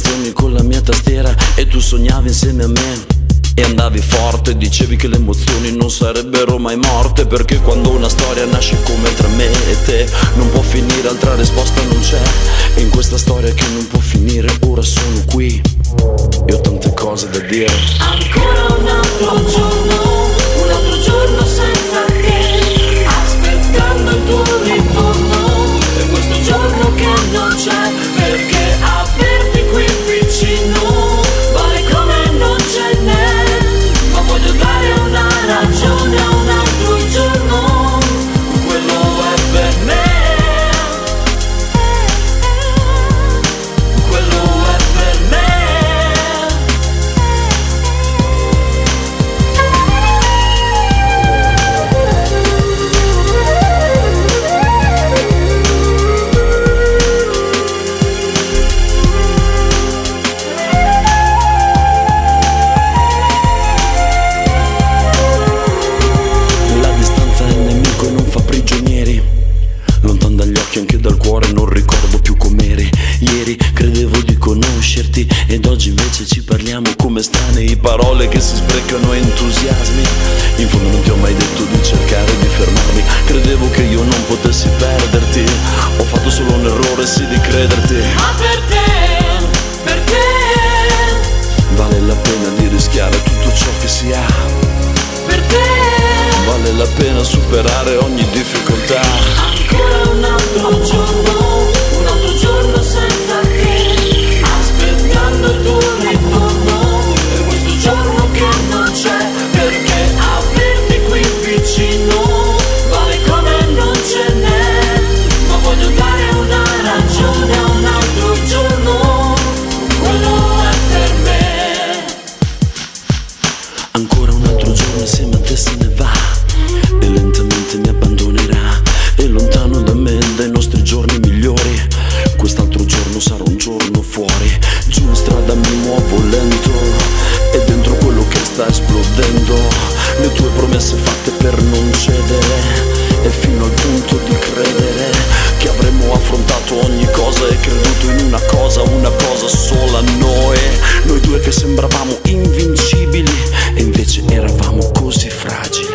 canzoni con la mia tastiera e tu sognavi insieme a me. E andavi forte, dicevi che le emozioni non sarebbero mai morte, perché quando una storia nasce come tra me e te non può finire, altra risposta non c'è. E in questa storia che non può finire ora sono qui, io ho tante cose da dire. Ancora un altro giorno senza te, aspettando il tuo ritorno. E questo giorno che non c'è, perché averti qui vicino vale come non ce n'è. Ma voglio dare una ragione a un altro giorno, quello è per me, quello è per me. Anche dal cuore non ricordo più com'eri. Ieri credevo di conoscerti ed oggi invece ci parliamo come estranei, parole che si sprecano, entusiasmi. In fondo non ti ho mai detto di cercare di fermarmi, credevo che io non potessi perderti. Ho fatto solo un errore, sì, di crederti. Ma per te vale la pena di rischiare tutto ciò che si ha. Per te vale la pena superare ogni difficoltà. ancora un altro giorno senza te, aspettando il tuo ritorno. E questo giorno che non c'è, perché averti qui vicino vale come non ce n'è. Ma voglio dare una ragione a un altro giorno, quello è per me. Ancora un altro giorno insieme a te se ne va e lentamente mi abbandonerà. E lontano da me, dai nostri giorni migliori, quest'altro giorno sarà un giorno fuori. Giù in strada mi muovo lento e dentro quello che sta esplodendo, le tue promesse fatte per non cedere, e fino al punto di credere che avremmo affrontato ogni cosa e creduto in una cosa sola, noi due che sembravamo invincibili e invece eravamo così fragili.